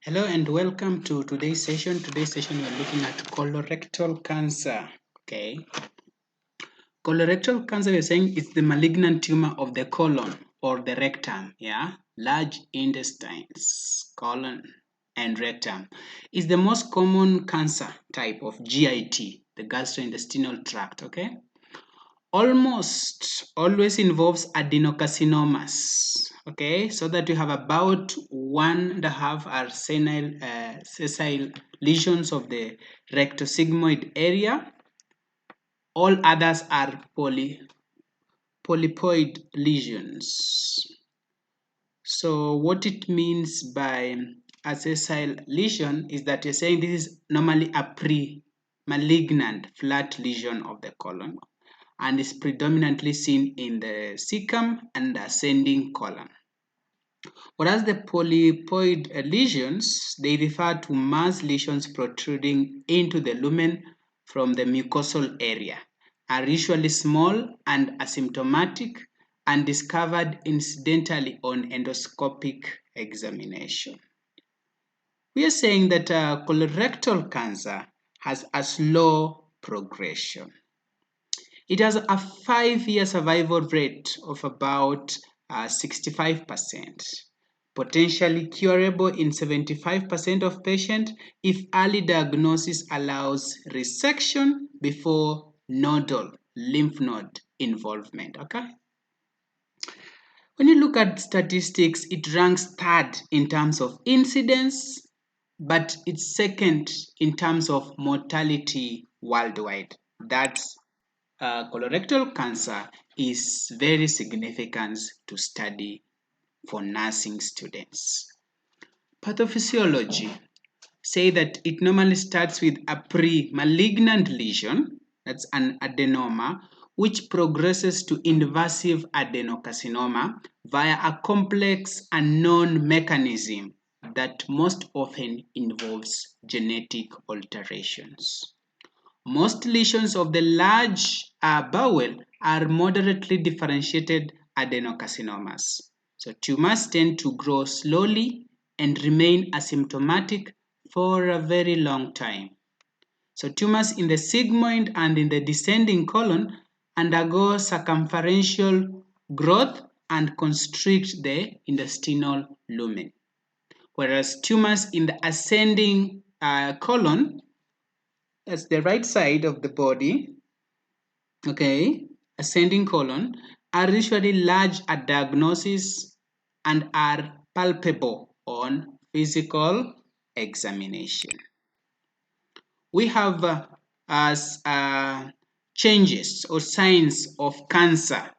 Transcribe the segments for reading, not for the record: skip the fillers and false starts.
Hello and welcome to today's session. Today's session we're looking at colorectal cancer. Okay. Colorectal cancer, we're saying it's the malignant tumor of the colon or the rectum. Yeah. Large intestines, colon and rectum. It's the most common cancer type of GIT, the gastrointestinal tract. Okay. Almost always involves adenocarcinomas. Okay, so that we have about 1.5 are sessile lesions of the rectosigmoid area. All others are polypoid lesions. So what it means by a sessile lesion is that you're saying this is normally a pre-malignant flat lesion of the colon and is predominantly seen in the cecum and ascending colon. Whereas the polypoid lesions, they refer to mass lesions protruding into the lumen from the mucosal area, are usually small and asymptomatic and discovered incidentally on endoscopic examination. We are saying that colorectal cancer has a slow progression. It has a 5-year survival rate of about 65%, potentially curable in 75% of patients if early diagnosis allows resection before nodal lymph node involvement. Okay. When you look at statistics, it ranks third in terms of incidence, but it's second in terms of mortality worldwide. That's colorectal cancer is very significant to study for nursing students. Pathophysiology say that it normally starts with a pre-malignant lesion, that's an adenoma, which progresses to invasive adenocarcinoma via a complex unknown mechanism that most often involves genetic alterations. Most lesions of the large bowel are moderately differentiated adenocarcinomas. So tumors tend to grow slowly and remain asymptomatic for a very long time. So tumors in the sigmoid and in the descending colon undergo circumferential growth and constrict the intestinal lumen. Whereas tumors in the ascending colon, that's the right side of the body, okay, ascending colon, are usually large at diagnosis and are palpable on physical examination. We have as changes or signs of cancer,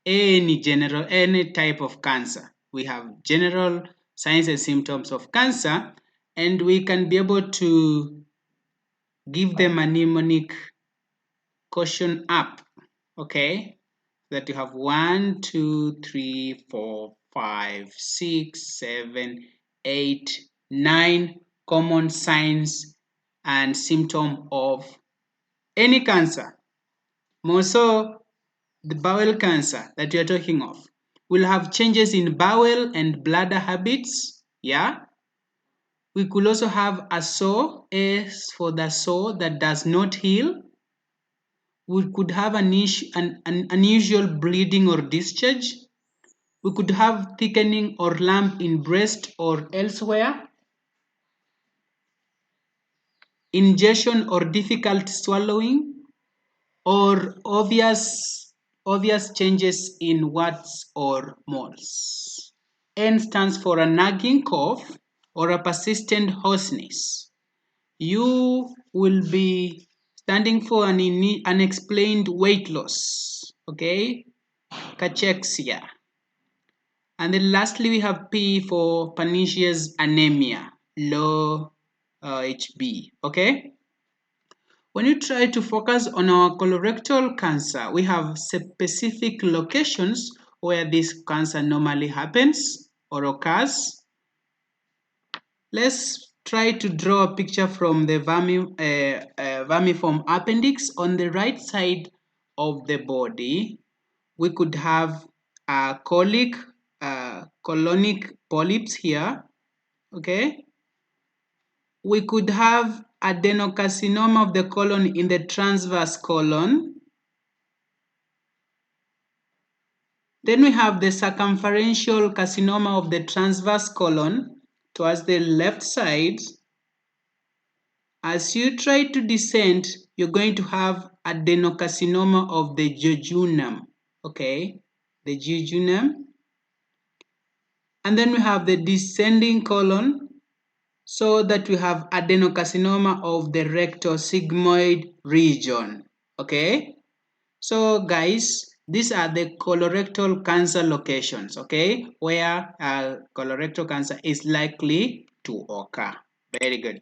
any type of cancer. We have general signs and symptoms of cancer, and we can be able to give them a mnemonic caution up. Okay, that you have 1, 2, 3, 4, 5, 6, 7, 8, 9 common signs and symptoms of any cancer. More so, the bowel cancer that we are talking of will have changes in bowel and bladder habits. Yeah. We could also have a sore, S for the sore that does not heal. We could have an unusual bleeding or discharge. We could have thickening or lump in breast or elsewhere. Ingestion or difficult swallowing, or obvious changes in warts or moles. N stands for a nagging cough or a persistent hoarseness. U will be standing for an unexplained weight loss, okay, cachexia. And then lastly, we have P for pernicious anemia, low HB, okay? When you try to focus on our colorectal cancer, we have specific locations where this cancer normally happens or occurs. Let's try to draw a picture from the vermiform appendix. On the right side of the body, we could have colonic polyps here, okay? we could have adenocarcinoma of the colon in the transverse colon. Then we have the circumferential carcinoma of the transverse colon towards the left side. As you try to descend, you're going to have adenocarcinoma of the jejunum, okay, the jejunum. And then we have the descending colon, so that we have adenocarcinoma of the rectosigmoid region, okay. So guys, these are the colorectal cancer locations, okay, where colorectal cancer is likely to occur. Very good.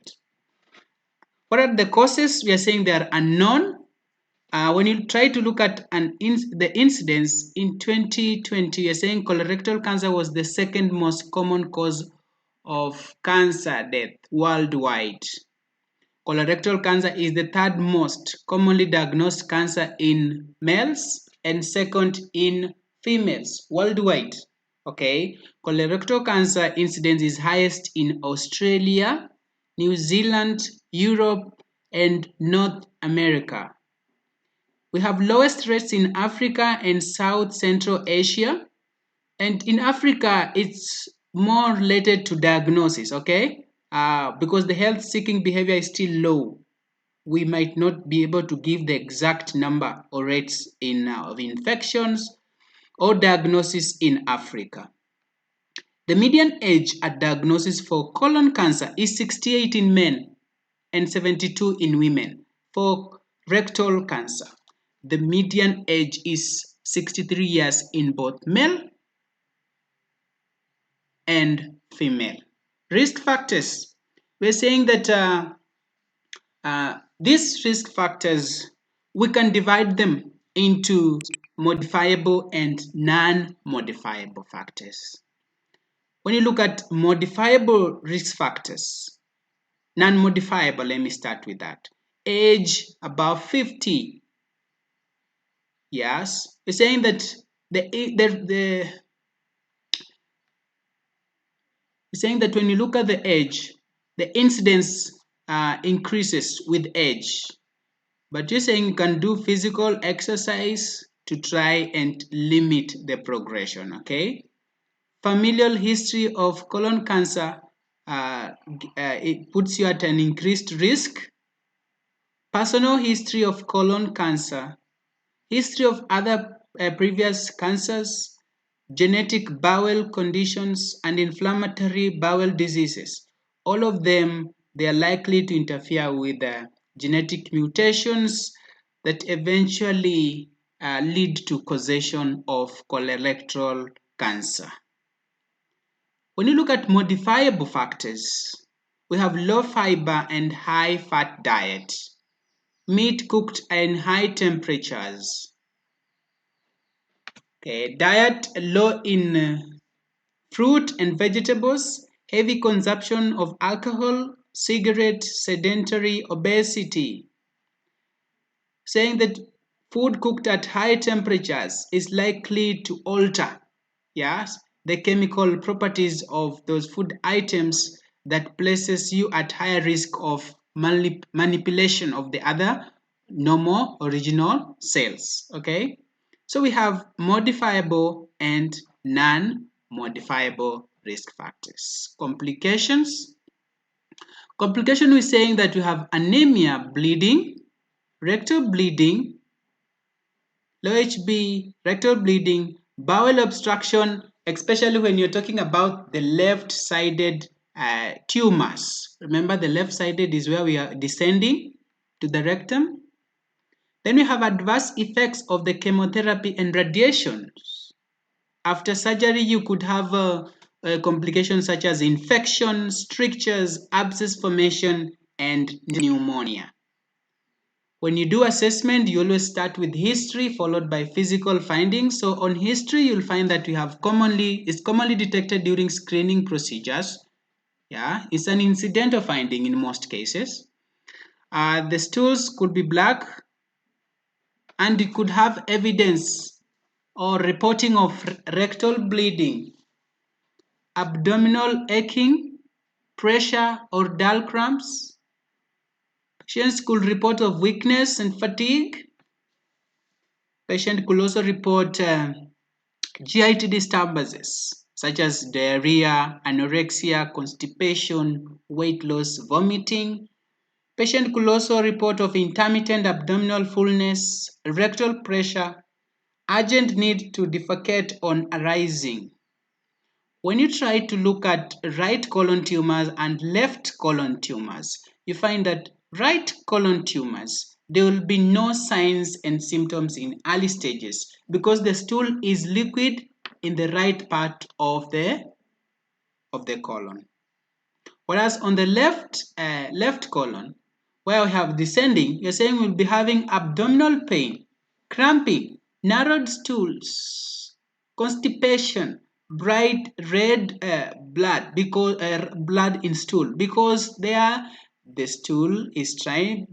What are the causes? We are saying they are unknown. When you try to look at the incidence in 2020, you're saying colorectal cancer was the second most common cause of cancer death worldwide. Colorectal cancer is the third most commonly diagnosed cancer in males and second in females worldwide. Okay, colorectal cancer incidence is highest in Australia, New Zealand, Europe, and North America. We have lowest rates in Africa and South Central Asia. And in Africa, it's more related to diagnosis, okay? Because the health-seeking behavior is still low. We might not be able to give the exact number or rates of infections or diagnosis in Africa. The median age at diagnosis for colon cancer is 68 in men and 72 in women. For rectal cancer, the median age is 63 years in both male and female. Risk factors. We're saying that these risk factors, we can divide them into modifiable and non-modifiable factors. When you look at modifiable risk factors, non-modifiable, let me start with that. Age above 50. Yes, we're saying that when you look at the age, the incidence increases with age. But you're saying you can do physical exercise to try and limit the progression, okay? Familial history of colon cancer, it puts you at an increased risk. Personal history of colon cancer, history of other previous cancers, genetic bowel conditions, and inflammatory bowel diseases. All of them, they are likely to interfere with genetic mutations that eventually lead to causation of colorectal cancer. When you look at modifiable factors, we have low fiber and high fat diet, meat cooked in high temperatures. Okay, diet low in fruit and vegetables, heavy consumption of alcohol, cigarettes, sedentary obesity. Saying that food cooked at high temperatures is likely to alter, yes, the chemical properties of those food items that places you at higher risk of manipulation of the other normal original cells, okay? So we have modifiable and non-modifiable risk factors. Complications. Complication is saying that you have anemia, bleeding, rectal bleeding, low HB, rectal bleeding, bowel obstruction, especially when you're talking about the left-sided tumors. Remember, the left-sided is where we are descending to the rectum. Then we have adverse effects of the chemotherapy and radiations. After surgery, you could have complications such as infection, strictures, abscess formation, and pneumonia. When you do assessment, you always start with history followed by physical findings. So on history, you'll find that it's commonly detected during screening procedures. Yeah, it's an incidental finding in most cases. The stools could be black, and it could have evidence or reporting of rectal bleeding, abdominal aching, pressure, or dull cramps. Patients could report of weakness and fatigue. Patient could also report GIT disturbances such as diarrhea, anorexia, constipation, weight loss, vomiting. Patient could also report of intermittent abdominal fullness, rectal pressure, urgent need to defecate on arising. When you try to look at right colon tumors and left colon tumors, you find that right colon tumors, there will be no signs and symptoms in early stages because the stool is liquid in the right part of the colon. Whereas on the left colon, where we have descending, you're saying we'll be having abdominal pain, cramping, narrowed stools, constipation, bright red blood in stool because the stool is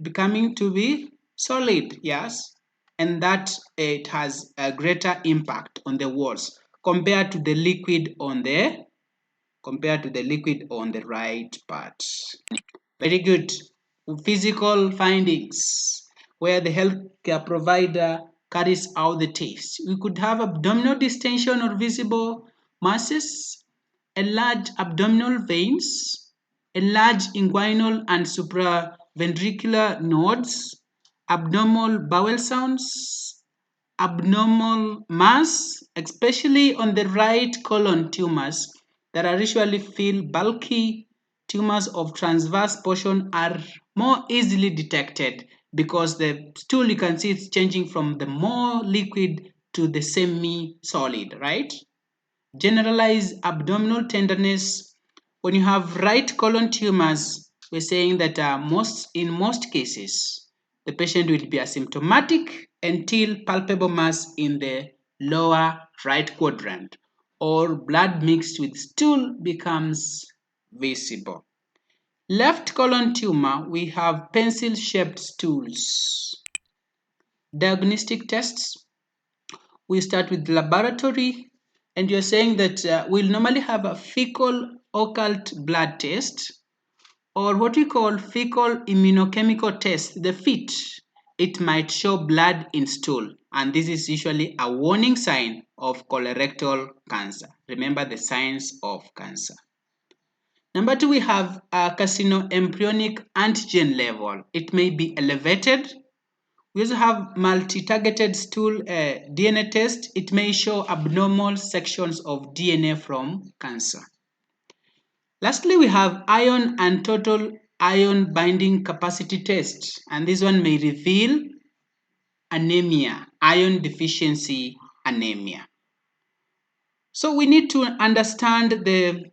becoming to be solid, yes, and that it has a greater impact on the walls compared to the liquid on the right part. Very good. Physical findings where the healthcare provider carries out the test. We could have abdominal distension or visible masses, enlarged abdominal veins, enlarged inguinal and supraventricular nodes, abnormal bowel sounds, abnormal mass, especially on the right colon tumors that are usually feel bulky. Tumors of transverse portion are more easily detected because the stool you can see it's changing from the more liquid to the semi-solid, right? Generalized abdominal tenderness. When you have right colon tumors, we're saying that in most cases, the patient will be asymptomatic until palpable mass in the lower right quadrant or blood mixed with stool becomes visible. Left colon tumor, we have pencil-shaped stools. Diagnostic tests, we start with laboratory, and you're saying that we'll normally have a fecal occult blood test or what we call fecal immunochemical test, the FIT. It might show blood in stool, and this is usually a warning sign of colorectal cancer. Remember the signs of cancer. Number two, we have a carcinoembryonic antigen level. It may be elevated. We also have multi-targeted stool DNA test. It may show abnormal sections of DNA from cancer. Lastly, we have iron and total iron binding capacity test, and this one may reveal anemia, iron deficiency anemia. So we need to understand the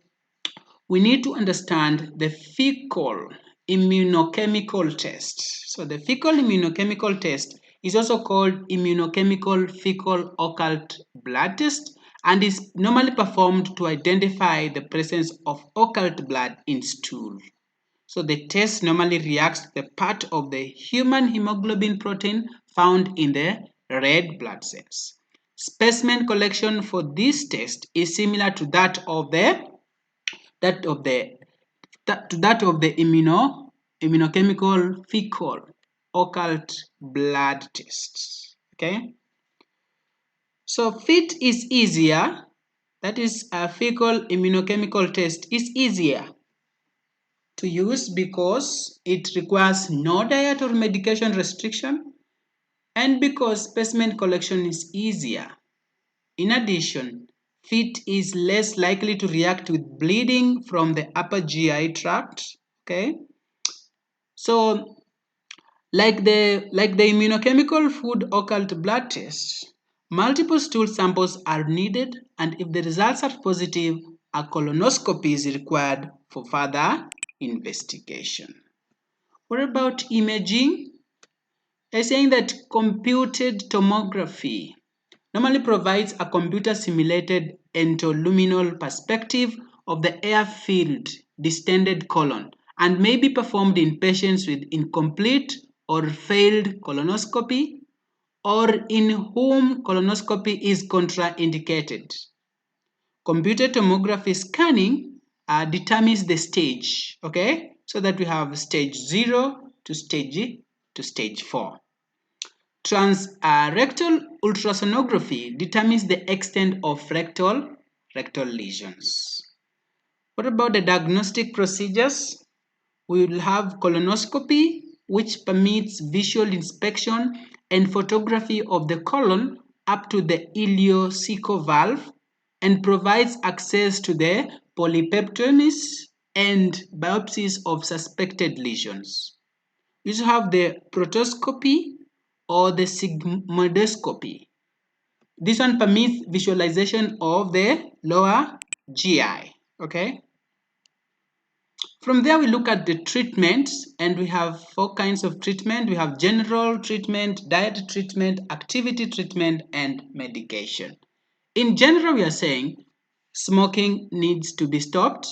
fecal immunochemical test. So the fecal immunochemical test is also called immunochemical fecal occult blood test and is normally performed to identify the presence of occult blood in stool. So the test normally reacts to the part of the human hemoglobin protein found in the red blood cells. Specimen collection for this test is similar to that of the immunochemical fecal occult blood tests. Okay, so FIT is easier. That is a fecal immunochemical test is easier to use because it requires no diet or medication restriction and because specimen collection is easier. In addition, FIT is less likely to react with bleeding from the upper GI tract. Okay, so like the immunochemical food occult blood test, multiple stool samples are needed, and if the results are positive, a colonoscopy is required for further investigation. What about imaging? They're saying that computed tomography normally provides a computer-simulated endoluminal perspective of the air-filled distended colon and may be performed in patients with incomplete or failed colonoscopy or in whom colonoscopy is contraindicated. Computed tomography scanning determines the stage, okay? So that we have stage 0 to stage 4. Rectal ultrasonography determines the extent of rectal lesions. What about the diagnostic procedures? We will have colonoscopy, which permits visual inspection and photography of the colon up to the ileocecal valve and provides access to the polypectomies and biopsies of suspected lesions. We also have the proctoscopy or the sigmoidoscopy. This one permits visualization of the lower GI. Okay. From there, we look at the treatments, and we have 4 kinds of treatment. We have general treatment, diet treatment, activity treatment, and medication. In general, we are saying smoking needs to be stopped.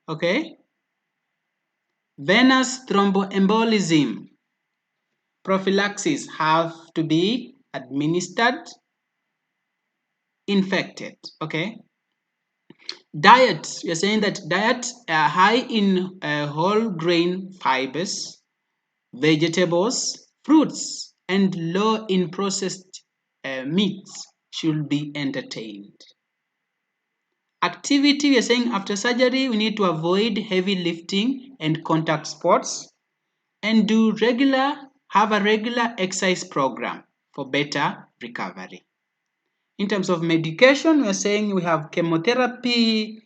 Okay. Venous thromboembolism prophylaxis have to be administered. Infected. Okay. Diet, you're saying that diet high in whole grain fibers, vegetables, fruits, and low in processed meats should be entertained. Activity, you're saying after surgery we need to avoid heavy lifting and contact sports and have a regular exercise program for better recovery. In terms of medication, we're saying we have chemotherapy,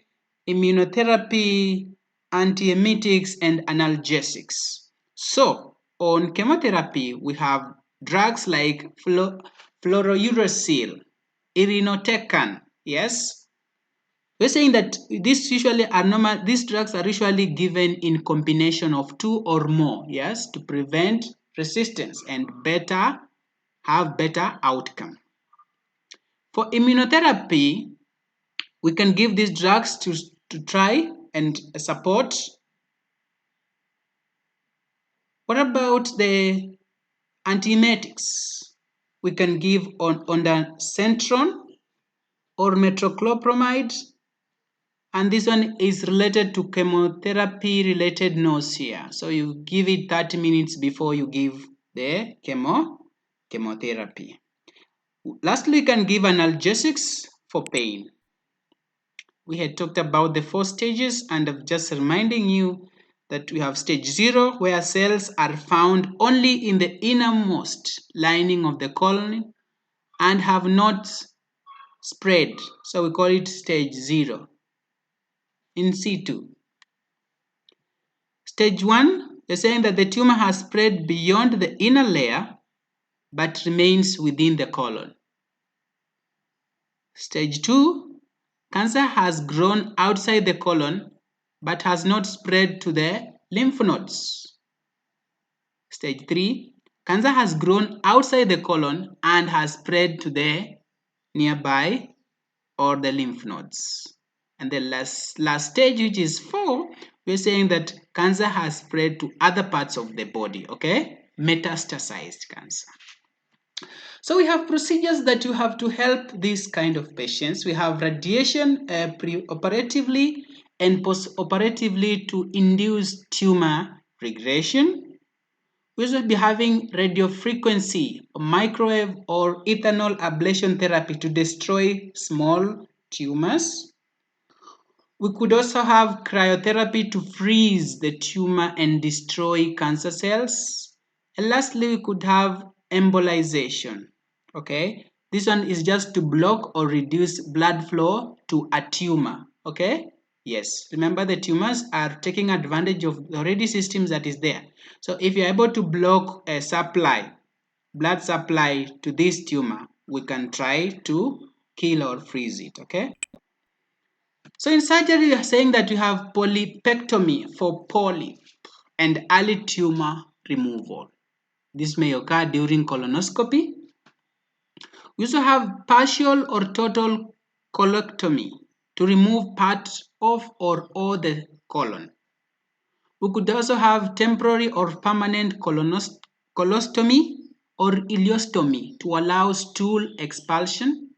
immunotherapy, antiemetics, and analgesics. So, on chemotherapy, we have drugs like fluorouracil, irinotecan. Yes, we're saying that these drugs are usually given in combination of 2 or more. Yes, to prevent resistance and have better outcome. For immunotherapy, we can give these drugs to try and support. What about the antiemetics? We can give ondansetron or metoclopramide, and this one is related to chemotherapy-related nausea. So you give it 30 minutes before you give the chemotherapy. Lastly, you can give analgesics for pain. We had talked about the 4 stages, and I'm just reminding you that we have stage 0 where cells are found only in the innermost lining of the colon and have not spread. So we call it stage 0 in situ. Stage 1 is saying that the tumor has spread beyond the inner layer but remains within the colon. Stage 2, cancer has grown outside the colon but has not spread to the lymph nodes. Stage 3, cancer has grown outside the colon and has spread to the nearby or the lymph nodes. And the last stage, which is 4, we're saying that cancer has spread to other parts of the body, okay? Metastasized cancer. So we have procedures that you have to help these kind of patients. We have radiation pre-operatively and post-operatively to induce tumor regression. We will be having radiofrequency, microwave or ethanol ablation therapy to destroy small tumors. We could also have cryotherapy to freeze the tumor and destroy cancer cells. And lastly, we could have embolization. Okay, this one is just to block or reduce blood flow to a tumor. Okay, yes, remember the tumors are taking advantage of the already systems that is there. So if you're able to block a blood supply to this tumor, we can try to kill or freeze it. Okay. So in surgery, we are saying that you have polypectomy for polyp and early tumor removal. This may occur during colonoscopy. We also have partial or total colectomy to remove part of or all the colon. We could also have temporary or permanent colostomy or ileostomy to allow stool expulsion.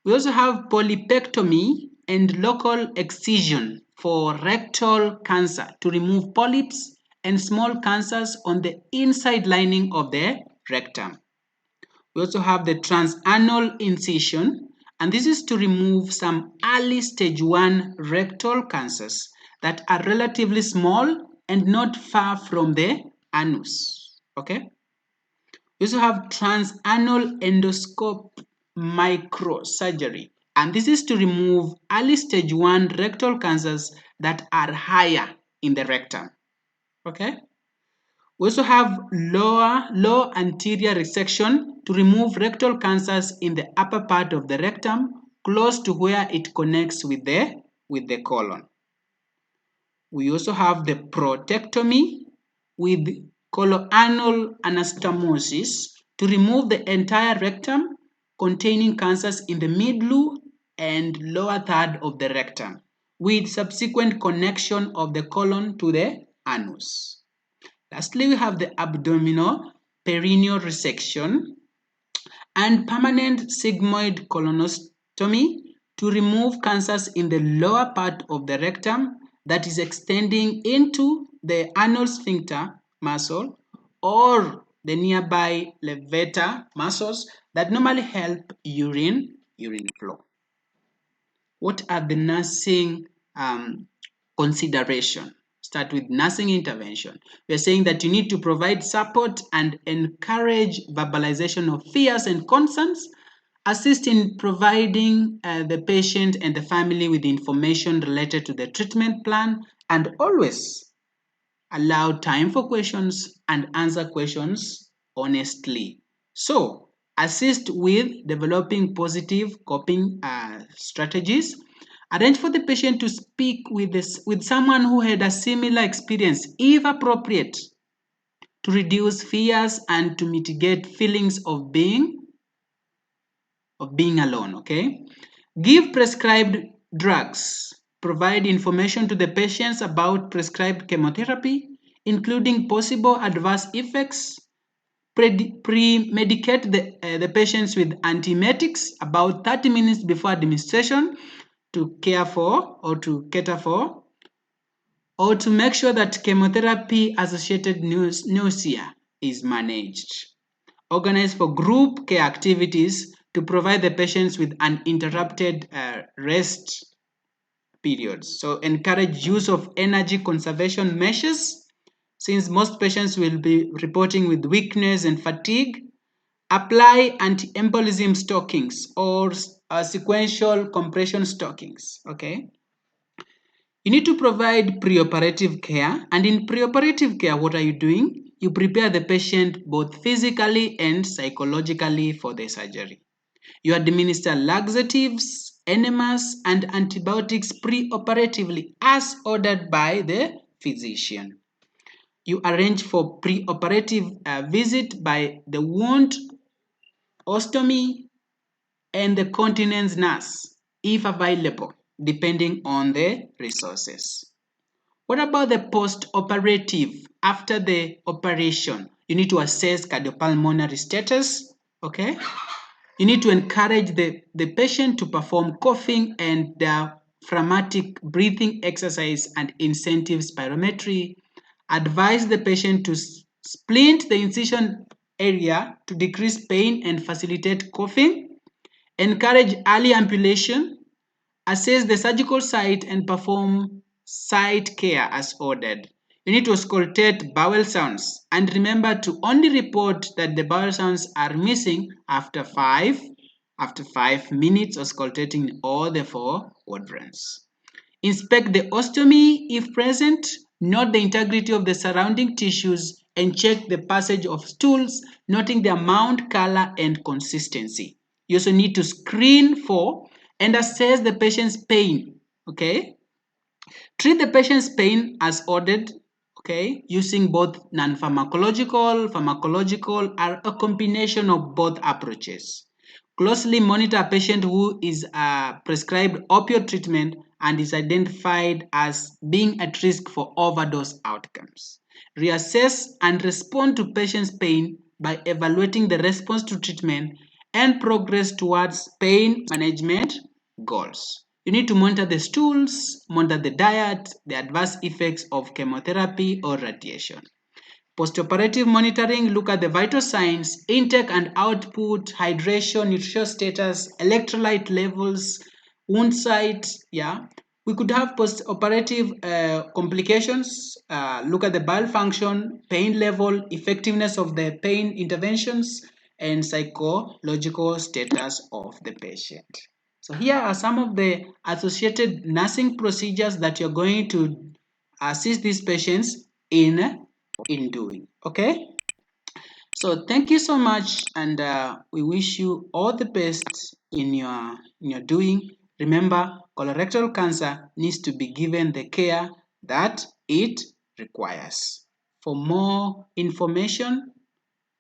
We also have polypectomy and local excision for rectal cancer to remove polyps and small cancers on the inside lining of the rectum. We also have the transanal incision, and this is to remove some early stage 1 rectal cancers that are relatively small and not far from the anus. Okay? We also have transanal endoscope microsurgery, and this is to remove early stage 1 rectal cancers that are higher in the rectum. Okay? We also have low anterior resection to remove rectal cancers in the upper part of the rectum, close to where it connects with the colon. We also have the protectomy with coloanal anastomosis to remove the entire rectum containing cancers in the middle and lower third of the rectum, with subsequent connection of the colon to the anus. Lastly, we have the abdominal perineal resection and permanent sigmoid colonostomy to remove cancers in the lower part of the rectum that is extending into the anal sphincter muscle or the nearby levator muscles that normally help urine flow. What are the nursing consideration? Start with nursing intervention. We are saying that you need to provide support and encourage verbalization of fears and concerns, assist in providing the patient and the family with information related to the treatment plan, and always allow time for questions and answer questions honestly. So, assist with developing positive coping strategies. Arrange for the patient to speak with someone who had a similar experience, if appropriate, to reduce fears and to mitigate feelings of being alone. Okay, give prescribed drugs. Provide information to the patients about prescribed chemotherapy, including possible adverse effects. Pre-medicate the patients with antiemetics about 30 minutes before administration to care for or to cater for, or to make sure that chemotherapy associated nausea is managed. Organize for group care activities to provide the patients with uninterrupted rest periods. So encourage use of energy conservation measures, since most patients will be reporting with weakness and fatigue. Apply anti-embolism stockings or sequential compression stockings. Okay. You need to provide preoperative care, and in preoperative care, what are you doing? You prepare the patient both physically and psychologically for the surgery. You administer laxatives, enemas, and antibiotics preoperatively as ordered by the physician. You arrange for preoperative visit by the wound ostomy and the continence nurse, if available, depending on the resources. What about the post-operative? After the operation, you need to assess cardiopulmonary status, okay? You need to encourage the patient to perform coughing and diaphragmatic breathing exercise and incentive spirometry. Advise the patient to splint the incision area to decrease pain and facilitate coughing. Encourage early ambulation. Assess the surgical site and perform site care as ordered. You need to auscultate bowel sounds and remember to only report that the bowel sounds are missing after 5 minutes auscultating all the 4 quadrants. Inspect the ostomy if present, note the integrity of the surrounding tissues, and check the passage of stools, noting the amount, color, and consistency. You also need to screen for and assess the patient's pain. Okay? Treat the patient's pain as ordered, okay, using both non-pharmacological, pharmacological, or a combination of both approaches. Closely monitor a patient who is prescribed opioid treatment and is identified as being at risk for overdose outcomes. Reassess and respond to patient's pain by evaluating the response to treatment and progress towards pain management goals. You need to monitor the stools, monitor the diet, the adverse effects of chemotherapy or radiation. Postoperative monitoring, look at the vital signs, intake and output, hydration, nutritional status, electrolyte levels, wound site. Yeah, we could have postoperative complications. Look at the bowel function, pain level, effectiveness of the pain interventions, and psychological status of the patient. So here are some of the associated nursing procedures that you're going to assist these patients in doing. Okay, so thank you so much, and we wish you all the best in your doing. Remember, colorectal cancer needs to be given the care that it requires. For more information,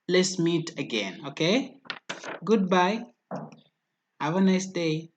let's meet again. Okay, goodbye, have a nice day.